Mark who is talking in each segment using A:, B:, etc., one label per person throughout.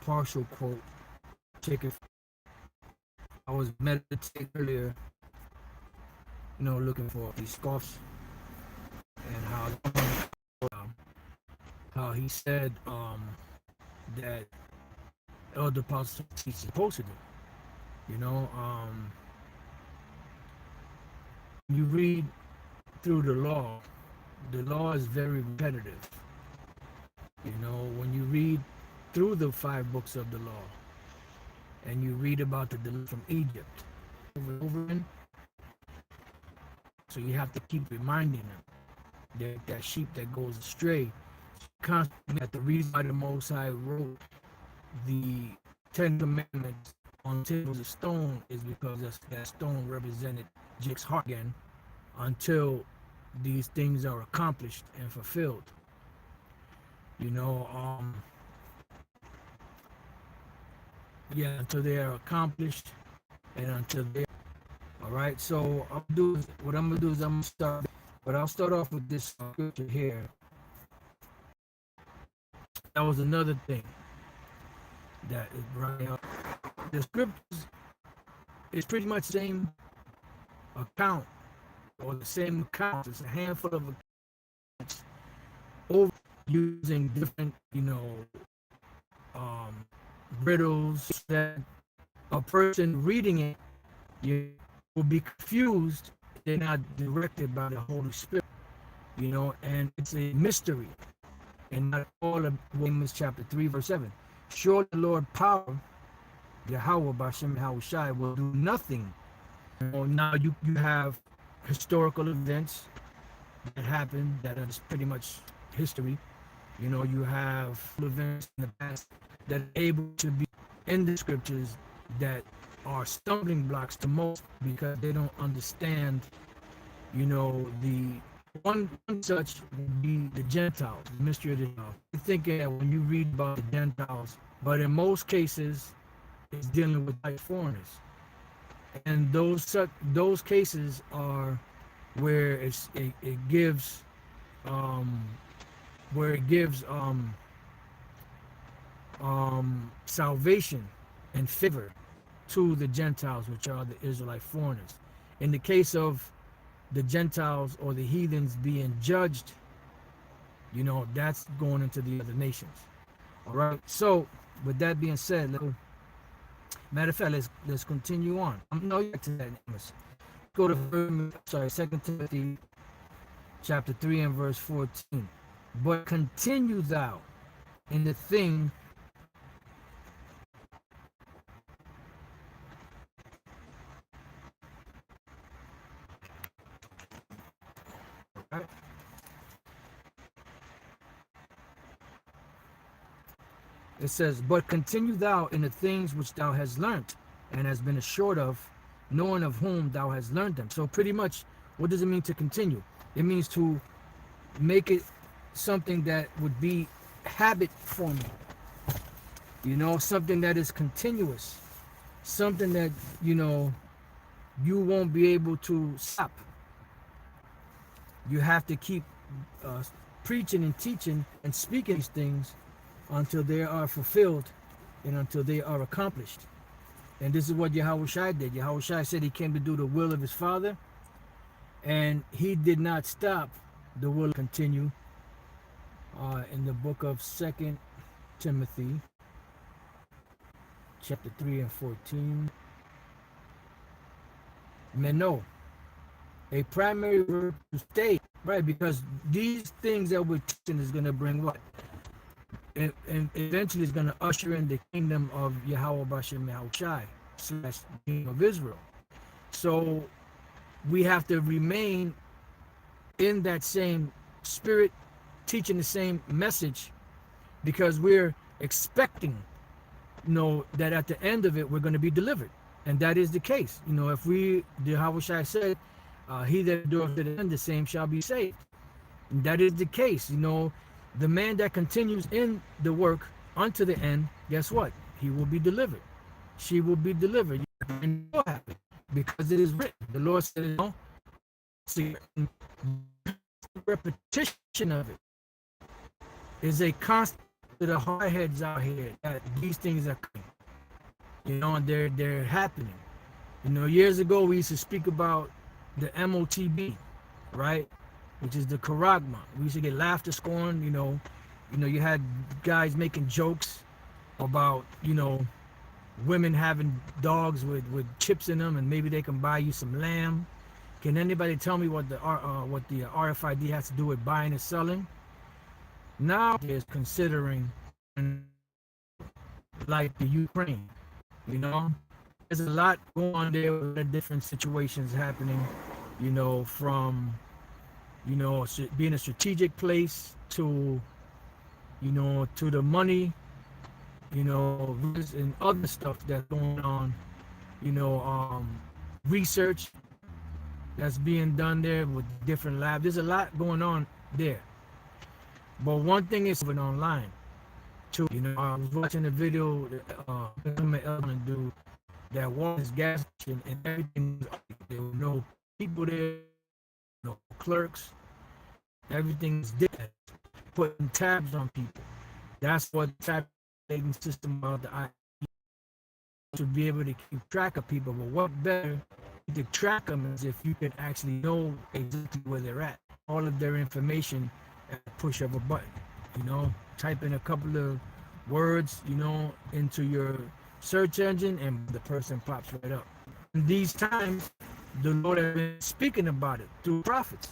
A: partial quote taken. I was meditating earlier, looking for these scoffs and um, how he said that elder apostles teach supposed to do. You know, you read through the law is very repetitive. When you read through the 5 books of the law and you read about the deliverance from Egypt over and over again, so you have to keep reminding them that sheep that goes astray constantly. That the reason why the Most High wrote the 10 Commandments on tables of stone is because that stone represented Jake's heart again until these things are accomplished and fulfilled. Until they are accomplished and until they all right. So what I'm gonna do is I'm gonna start, but I'll start off with this scripture here. That was another thing that is brought up. The scriptures is pretty much the same account or the same accounts. It's a handful of accounts over using different, riddles that a person reading it, you will be confused. They're not directed by the Holy Spirit, and it's a mystery. And not all of Romans chapter 3, verse 7. Sure, the Lord power, Yahweh Bashem Yahushai, will do nothing. Now you have historical events that happen that are pretty much history. You have events in the past that are able to be in the scriptures that are stumbling blocks to most because they don't understand, the one such would be the Gentiles, the mystery of the Gentiles. You're thinking that when you read about the Gentiles, but in most cases, it's dealing with white foreigners. And those cases are where it gives salvation and favor to the Gentiles, which are the Israelite foreigners. In the case of the Gentiles or the heathens being judged, that's going into the other nations. All right. So with that being said, matter of fact, let's continue on. I'm no back to that. Go to 2 Timothy chapter 3 and verse 14. But continue thou in the thing right? It says, but continue thou in the things which thou hast learnt and hast been assured of, knowing of whom thou hast learned them. So pretty much, what does it mean to continue? It means to make it something that would be habit forming. Something that is continuous. Something that, you won't be able to stop. You have to keep preaching and teaching and speaking these things until they are fulfilled and until they are accomplished. And this is what Yahushua did. Yahushua said he came to do the will of his Father, and he did not stop the will to continue. In the book of 2 Timothy, chapter 3 and 14. Meno, a primary verb to stay, right? Because these things that we're teaching is going to bring what? And eventually it's going to usher in the kingdom of Yahweh Bashem Yahushai / King of Israel. So we have to remain in that same spirit, teaching the same message, because we're expecting, that at the end of it we're going to be delivered, and that is the case. If the Yahushai said, "He that endureth to the end, the same shall be saved," and that is the case. The man that continues in the work unto the end, guess what? He will be delivered. She will be delivered. And you're happy because it is written. The Lord said, see, repetition of it is a constant to the hardheads out here that these things are coming. And they're happening. Years ago we used to speak about the MOTB, right? Which is the charagma. We used to get laughter scorn. You had guys making jokes about women having dogs with chips in them, and maybe they can buy you some lamb. Can anybody tell me what the RFID has to do with buying and selling? Now is considering like the Ukraine. There's a lot going on there with different situations happening. From being a strategic place to to the money, and other stuff that's going on. Research that's being done there with different labs. There's a lot going on there. But one thing is online too. I was watching a video that do that was gas station, and everything. There were no people there, no clerks. Everything is different. Putting tabs on people. That's what the tabulating system of the IT to be able to keep track of people. But what better to track them is if you can actually know exactly where they're at. All of their information at the push of a button. Type in a couple of words, into your search engine, and the person pops right up. In these times, the Lord has been speaking about it through prophets.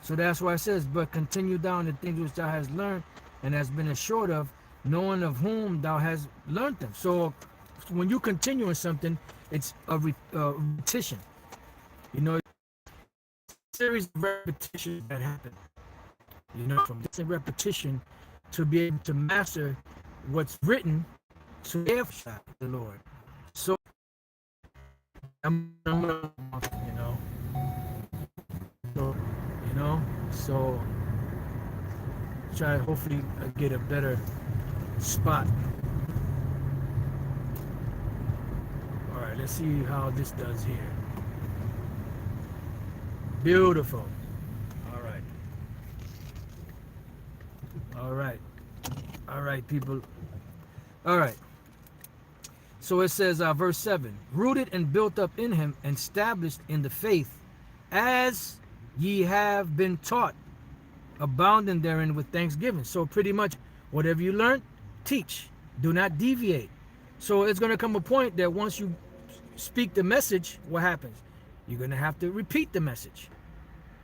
A: So that's why it says, but continue down the things which thou hast learned and has been assured of, knowing of whom thou hast learned them. So when you continue in something, it's a repetition. Series of repetitions that happen. From this repetition to be able to master what's written to the Lord. So I'm so try to hopefully get a better spot. All right, let's see how this does here. Beautiful. All right, people. All right. So it says, verse 7, rooted and built up in him and established in the faith, as ye have been taught, abounding therein with thanksgiving. So pretty much whatever you learn, teach. Do not deviate. So it's going to come a point that once you speak the message, what happens? You're going to have to repeat the message.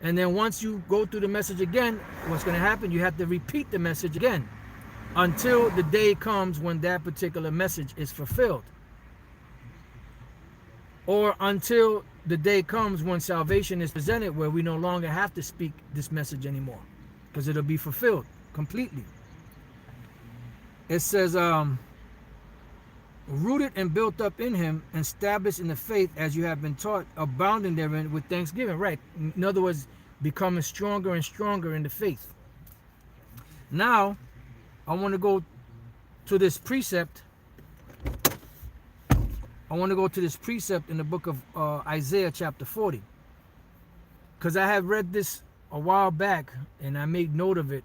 A: And then once you go through the message again, what's going to happen? You have to repeat the message again until the day comes when that particular message is fulfilled. Or until the day comes when salvation is presented, where we no longer have to speak this message anymore, because it'll be fulfilled completely. It says, rooted and built up in him and established in the faith as you have been taught, abounding therein with thanksgiving. Right. In other words, becoming stronger and stronger in the faith. Now, I want to go to this precept. I want to go to this precept in the book of Isaiah chapter 40. Because I have read this a while back and I made note of it,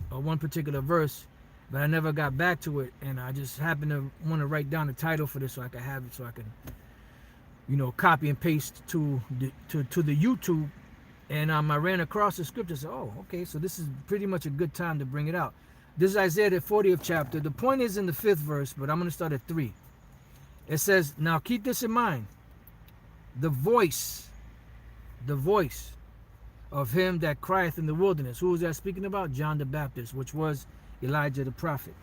A: one particular verse, but I never got back to it, and I just happened to want to write down the title for this so I can have it, so I can, copy and paste to the YouTube, and I ran across the scripture. So, oh, okay, so this is pretty much a good time to bring it out. This is Isaiah the 40th chapter. The point is in the 5th verse, but I'm going to start at 3. It says, now keep this in mind, the voice of him that crieth in the wilderness. Who was that speaking about? John the Baptist, which was Elijah the prophet.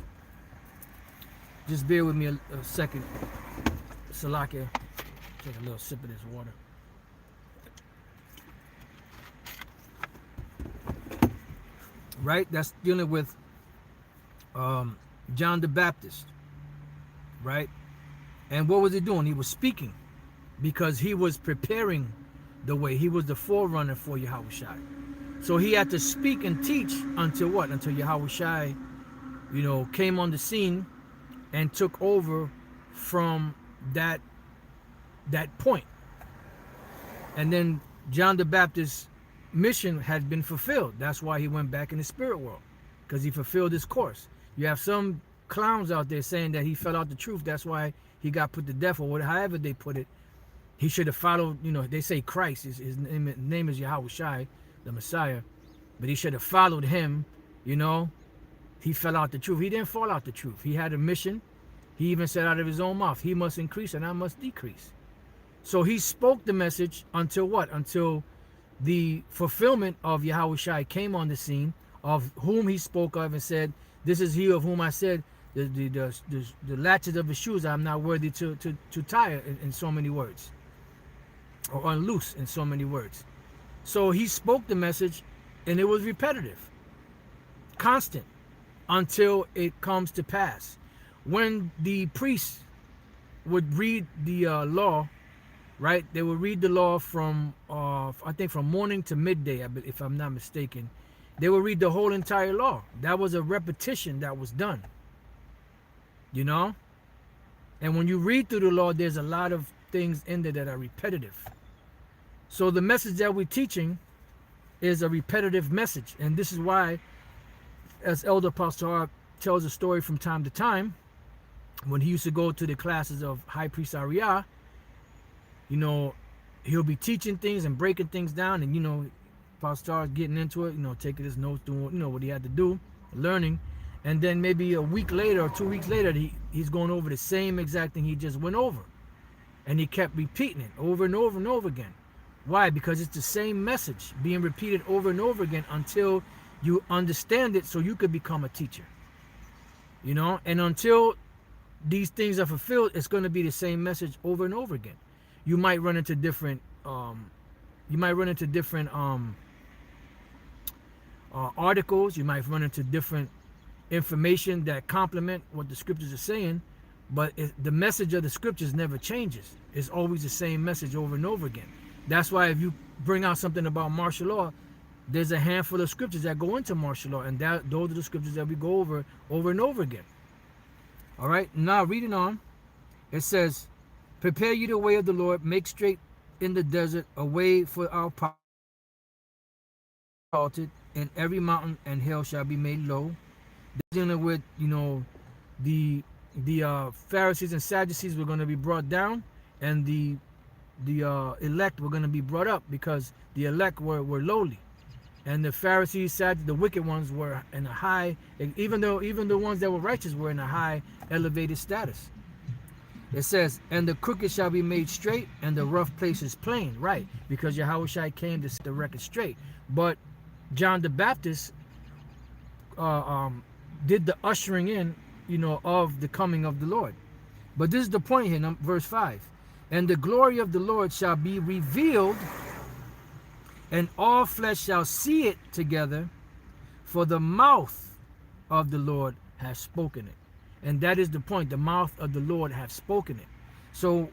A: Just bear with me a second. Salakia. Take a little sip of this water. Right? That's dealing with John the Baptist. Right? And what was he doing? He was speaking because he was preparing the way. He was the forerunner for Yahushua. So he had to speak and teach until what? Until Yahushua, came on the scene and took over from that point. And then John the Baptist's mission had been fulfilled. That's why he went back in the spirit world, because he fulfilled his course. You have some clowns out there saying that he fell out the truth. That's why he got put to death, or whatever, however they put it. He should have followed, they say Christ, his name is Yahweh Shai, the Messiah, but he should have followed him, you know. He fell out the truth. He didn't fall out the truth. He had a mission. He even said out of his own mouth, he must increase and I must decrease. So he spoke the message until what? Until the fulfillment of Yahweh Shai came on the scene, of whom he spoke of and said, this is he of whom I said, the latches of his shoes I'm not worthy to tie in so many words, or unloose in so many words. So he spoke the message, and it was repetitive, constant, until it comes to pass. When the priests would read the law, right? They would read the law from, I think from morning to midday, if I'm not mistaken. They would read the whole entire law. That was a repetition that was done, you know? And when you read through the law, there's a lot of things in there that are repetitive. So the message that we're teaching is a repetitive message. And this is why, as Elder Pastor tells a story from time to time, when he used to go to the classes of High Priest Ariah, he'll be teaching things and breaking things down, and Pastor getting into it, taking his notes, doing what he had to do, learning, and then maybe a week later or 2 weeks later, he's going over the same exact thing he just went over, and he kept repeating it over and over and over again. Why? Because it's the same message being repeated over and over again until you understand it, so you could become a teacher. And until these things are fulfilled, it's going to be the same message over and over again. You might run into different articles. You might run into different information that complement what the scriptures are saying, but the message of the scriptures never changes. It's always the same message over and over again. That's why if you bring out something about martial law, there's a handful of scriptures that go into martial law, and those are the scriptures that we go over and over again. All right, now reading on, it says, prepare you the way of the Lord, make straight in the desert a way for our power, and every mountain and hill shall be made low. Dealing with, the Pharisees and Sadducees were going to be brought down, and the elect were going to be brought up, because the elect were lowly, and the Pharisees, the wicked ones, were in a high, even the ones that were righteous were in a high elevated status. It says, and the crooked shall be made straight, and the rough places plain. Right, because Yahweh Shai came to set the record straight. But John the Baptist did the ushering in, of the coming of the Lord. But this is the point here, verse 5. And the glory of the Lord shall be revealed, and all flesh shall see it together, for the mouth of the Lord has spoken it. And that is the point. The mouth of the Lord have spoken it. So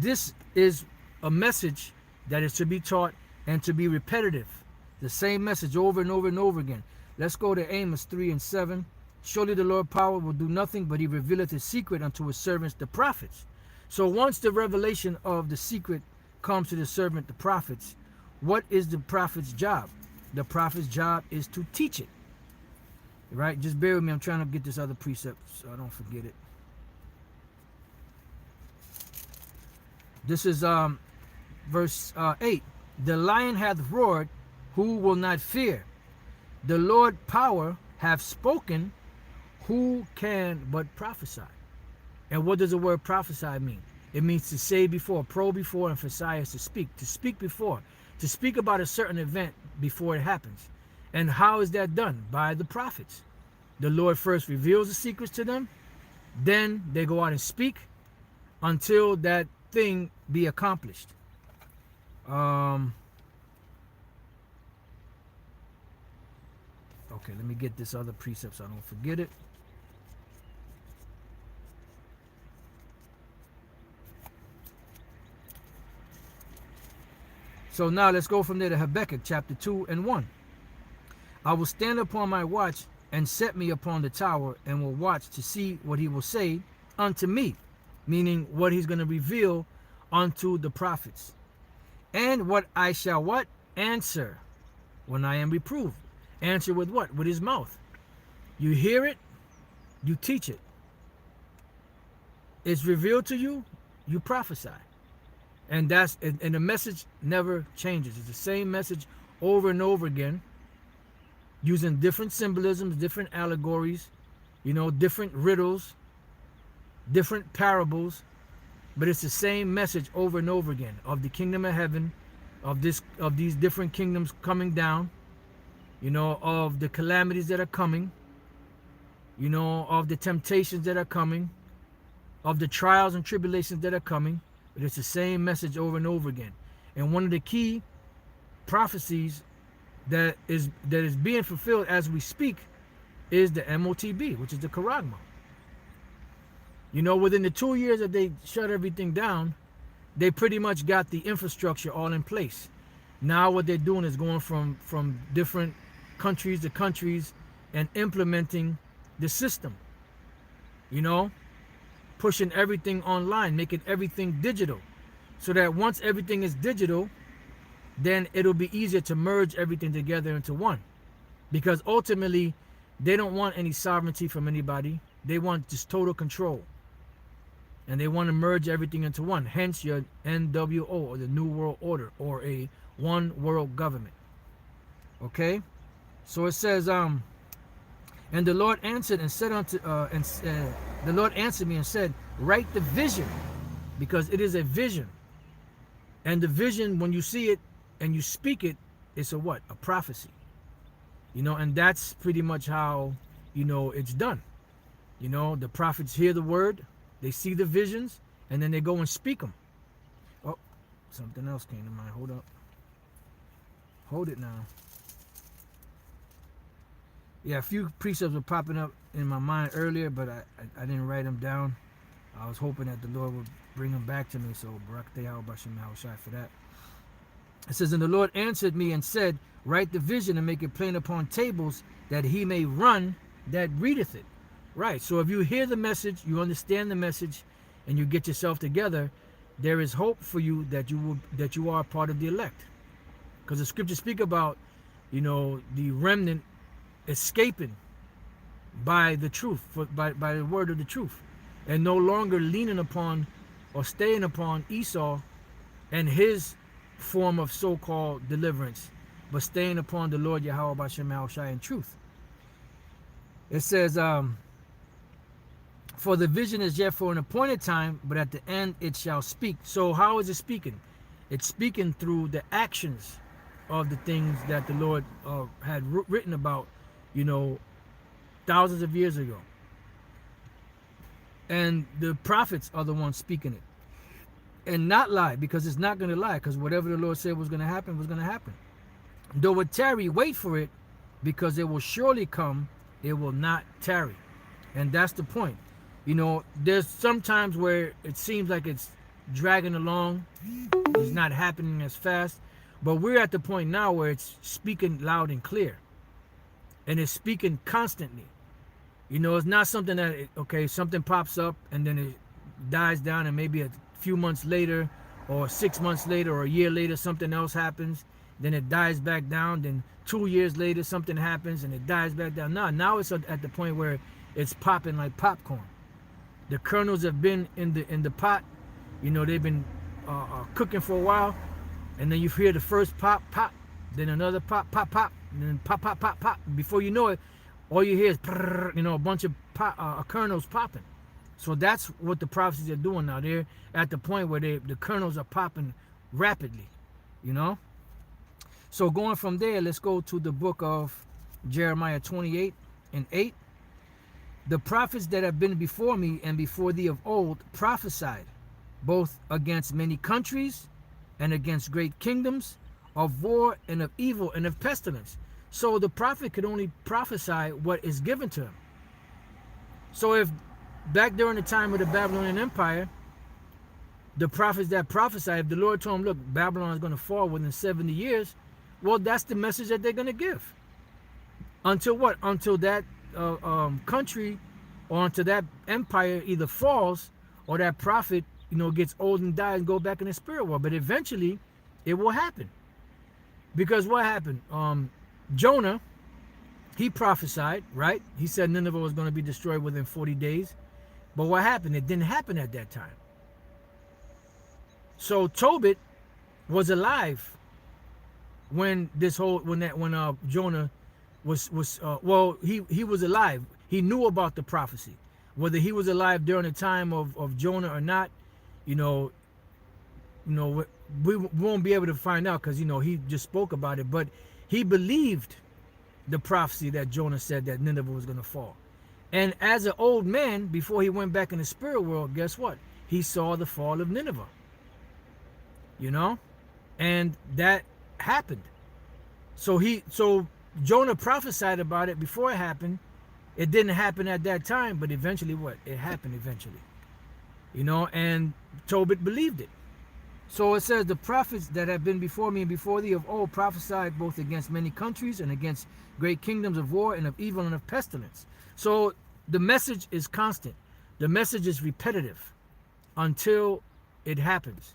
A: this is a message that is to be taught and to be repetitive. The same message over and over and over again. Let's go to Amos 3:7. Surely the Lord power will do nothing, but he revealeth his secret unto his servants the prophets. So once the revelation of the secret comes to the servant the prophets, what is the prophet's job? The prophet's job is to teach it. Right? Just bear with me. I'm trying to get this other precept so I don't forget it. This is verse 8. The lion hath roared, who will not fear? The Lord power hath spoken, who can but prophesy? And what does the word prophesy mean? It means to say before, pro before, and phesias to speak before, to speak about a certain event before it happens. And how is that done? By the prophets. The Lord first reveals the secrets to them, then they go out and speak until that thing be accomplished. Okay, let me get this other precept so I don't forget it. So now let's go from there to Habakkuk chapter 2:1. I will stand upon my watch and set me upon the tower, and will watch to see what he will say unto me, meaning what he's going to reveal unto the prophets, and what I shall what? Answer when I am reproved. Answer with what? With his mouth. You hear it, you teach it. It's revealed to you, you prophesy. And the message never changes. It's the same message over and over again, using different symbolisms, different allegories, different riddles, different parables, but it's the same message over and over again of the kingdom of heaven, of these different kingdoms coming down, of the calamities that are coming, of the temptations that are coming, of the trials and tribulations that are coming. But it's the same message over and over again. And one of the key prophecies that is being fulfilled as we speak is the MOTB, which is the Charagma. Within the 2 years that they shut everything down, they pretty much got the infrastructure all in place. Now what they're doing is going from different countries to countries and implementing the system. Pushing everything online, making everything digital. So that once everything is digital, then it'll be easier to merge everything together into one. Because ultimately, they don't want any sovereignty from anybody. They want just total control. And they want to merge everything into one. Hence your NWO, or the New World Order, or a one world government. Okay? So it says, and the Lord answered and said the Lord answered me and said, write the vision, because it is a vision. And the vision, when you see it and you speak it, it's a what? A prophecy. And that's pretty much how, it's done. The prophets hear the word, they see the visions, and then they go and speak them. Oh, something else came to mind. Hold up. Hold it now. Yeah, a few precepts were popping up in my mind earlier, but I didn't write them down. I was hoping that the Lord would bring them back to me, so Barak Tehal Bashim Yahushai for that. It says, and the Lord answered me and said, write the vision and make it plain upon tables, that he may run that readeth it. Right, so if you hear the message, you understand the message, and you get yourself together, there is hope for you that you are part of the elect. Because the scriptures speak about, the remnant escaping by the truth, by the word of the truth, and no longer leaning upon or staying upon Esau and his form of so-called deliverance, but staying upon the Lord Yahweh B'Shem Yahushai in truth. It says, for the vision is yet for an appointed time, but at the end it shall speak. So how is it speaking? It's speaking through the actions of the things that the Lord had written about, thousands of years ago. And the prophets are the ones speaking it. And not lie, because it's not going to lie, because whatever the Lord said was going to happen was going to happen. Though it tarry, wait for it, because it will surely come, it will not tarry. And that's the point. There's some times where it seems like it's dragging along, it's not happening as fast, but we're at the point now where it's speaking loud and clear. And it's speaking constantly. It's not something that, something pops up and then it dies down, and maybe a few months later or 6 months later or a year later something else happens, then it dies back down, then 2 years later something happens and it dies back down. Now it's at the point where it's popping like popcorn. The kernels have been in the pot, they've been cooking for a while, and then you hear the first pop, then another pop, and then pop. Before you know it, all you hear is a bunch of kernels popping. So that's what the prophecies are doing now. They're at the point where the kernels are popping rapidly, So going from there, let's go to the book of Jeremiah 28:8. The prophets that have been before me and before thee of old prophesied, both against many countries and against great kingdoms, of war and of evil and of pestilence. So the prophet could only prophesy what is given to him. So if back during the time of the Babylonian Empire, the prophets that prophesied, if the Lord told them, look, Babylon is going to fall within 70 years, well, that's the message that they're going to give. Until what? Until that country or until that empire either falls or that prophet, gets old and dies and go back in the spirit world. But eventually, it will happen. Because what happened? Jonah He prophesied, right? He said Nineveh was going to be destroyed within 40 days. But what happened? It didn't happen at that time. So Tobit was alive when Jonah he was alive. He knew about the prophecy. Whether he was alive during the time of Jonah or not, you know, we won't be able to find out because he just spoke about it. But he believed the prophecy that Jonah said that Nineveh was going to fall. And as an old man, before he went back in the spirit world, guess what? He saw the fall of Nineveh. And that happened. So Jonah prophesied about it before it happened. It didn't happen at that time, but eventually what? It happened eventually. And Tobit believed it. So it says, the prophets that have been before me and before thee of old prophesied both against many countries and against great kingdoms of war and of evil and of pestilence. So the message is constant. The message is repetitive until it happens.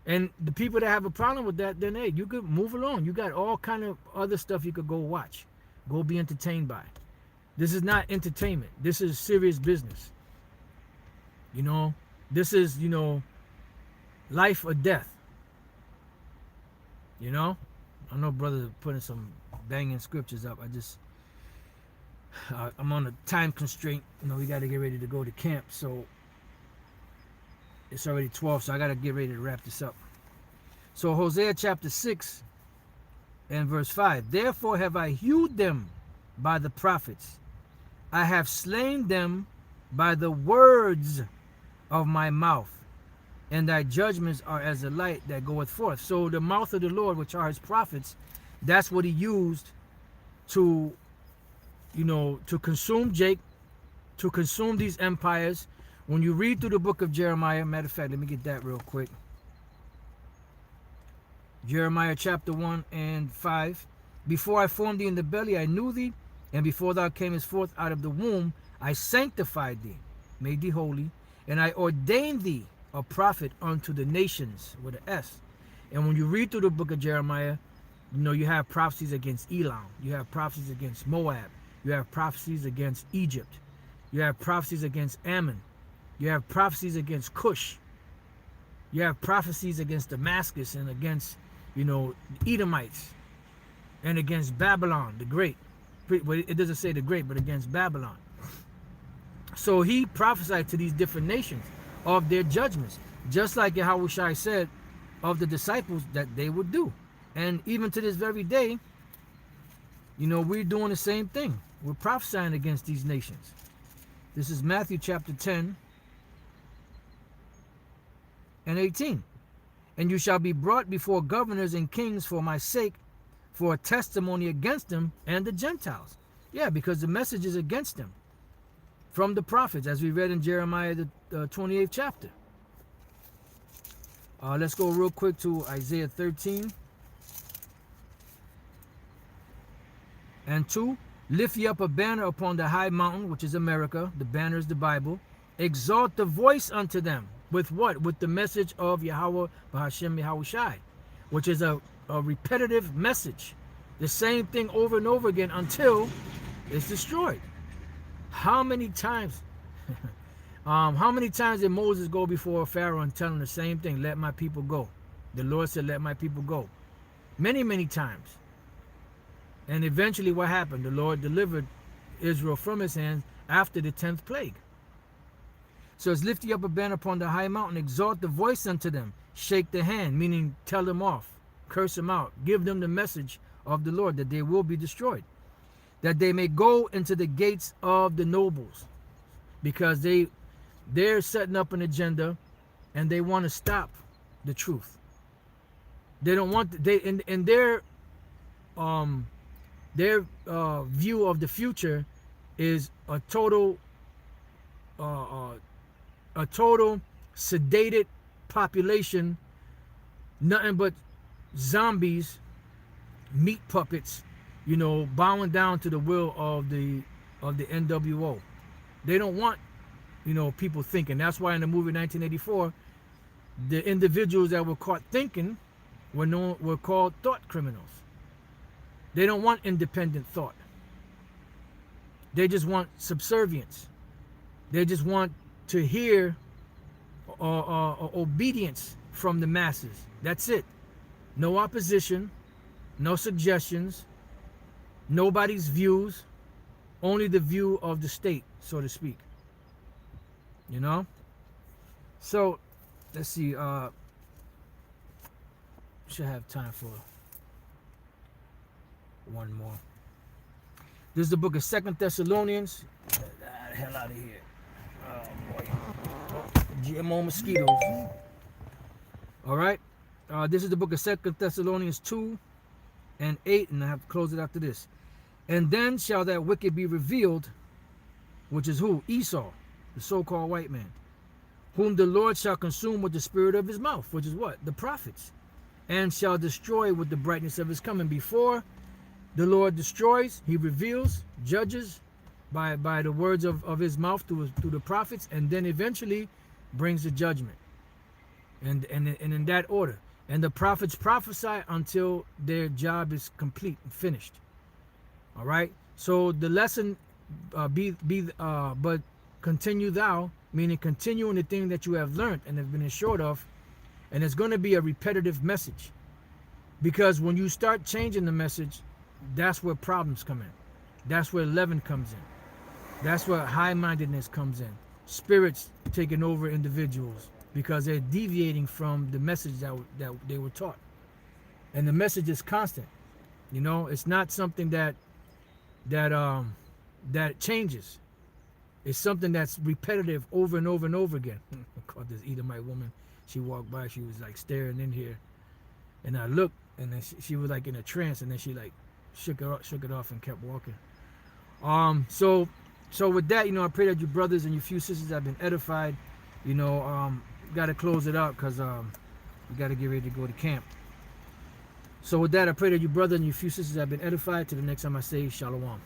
A: And the people that have a problem with that, then hey, you could move along. You got all kind of other stuff you could go watch, go be entertained by. This is not entertainment. This is serious business. This is life or death. I know brother putting some banging scriptures up. I'm on a time constraint. We got to get ready to go to camp, so it's already 12, so I got to get ready to wrap this up. So Hosea chapter 6 and verse 5. Therefore have I hewed them by the prophets. I have slain them by the words of my mouth. And thy judgments are as the light that goeth forth. So the mouth of the Lord, which are his prophets, that's what he used to, to consume Jake, to consume these empires. When you read through the book of Jeremiah, matter of fact, let me get that real quick. Jeremiah chapter 1 and 5. Before I formed thee in the belly, I knew thee, and before thou camest forth out of the womb, I sanctified thee, made thee holy, and I ordained thee a prophet unto the nations, with an S. And when you read through the book of Jeremiah, you have prophecies against Elam, you have prophecies against Moab, you have prophecies against Egypt, you have prophecies against Ammon, you have prophecies against Cush, you have prophecies against Damascus and against the Edomites, and against Babylon the Great. It doesn't say the Great, but against Babylon. So he prophesied to these different nations of their judgments, just like Yahushua said of the disciples that they would do. And even to this very day, we're doing the same thing. We're prophesying against these nations. This is Matthew chapter 10 and 18. And you shall be brought before governors and kings for my sake, for a testimony against them and the Gentiles. Yeah, because the message is against them from the prophets, as we read in Jeremiah the 28th chapter. Let's go real quick to Isaiah 13 and 2. Lift ye up a banner upon the high mountain, which is America. The banner is the Bible. Exalt the voice unto them. With what? With the message of Yahweh Bahashem Yahushai, which is a repetitive message. The same thing over and over again until it's destroyed. How many times did Moses go before Pharaoh and tell him the same thing? Let my people go. The Lord said, let my people go. Many, many times. And eventually what happened? The Lord delivered Israel from his hands after the 10th plague. So it's lift ye up a banner upon the high mountain, exalt the voice unto them, shake the hand, meaning tell them off, curse them out, give them the message of the Lord that they will be destroyed, that they may go into the gates of the nobles, because they're setting up an agenda and they want to stop the truth. They don't want in their view of the future is a total sedated population, nothing but zombies, meat puppets, bowing down to the will of the NWO. They don't want, people thinking. That's why in the movie 1984, the individuals that were caught thinking were called thought criminals. They don't want independent thought. They just want subservience. They just want to hear obedience from the masses. That's it. No opposition, no suggestions, nobody's views, only the view of the state, so to speak. You know? So, let's see. Should have time for one more. This is the book of 2 Thessalonians. Get the hell out of here. Oh, boy. Oh, GMO mosquitoes. All right. This is the book of 2 Thessalonians 2 and 8, and I have to close it after this. And then shall that wicked be revealed, which is who? Esau, the so-called white man, whom the Lord shall consume with the spirit of his mouth, which is what? The prophets, and shall destroy with the brightness of his coming. Before the Lord destroys, he reveals, judges by the words of his mouth through the prophets, and then eventually brings the judgment. And in that order. And the prophets prophesy until their job is complete and finished. All right. So the lesson but continue thou, meaning continue in the thing that you have learned and have been assured of, and it's going to be a repetitive message. Because when you start changing the message, that's where problems come in. That's where leaven comes in. That's where high-mindedness comes in. Spirits taking over individuals because they're deviating from the message that they were taught. And the message is constant. You know, it's not something that changes. It's something that's repetitive over and over and over again. I caught this Edomite woman. She walked by. She was like staring in here, and I looked, and then she was like in a trance, and then she like shook it off and kept walking. So with that, you know, I pray that you brothers and you few sisters have been edified. You know, got to close it out because we got to get ready to go to camp. So with that, I pray that you brother and you few sisters have been edified. To the next time I say, Shalom.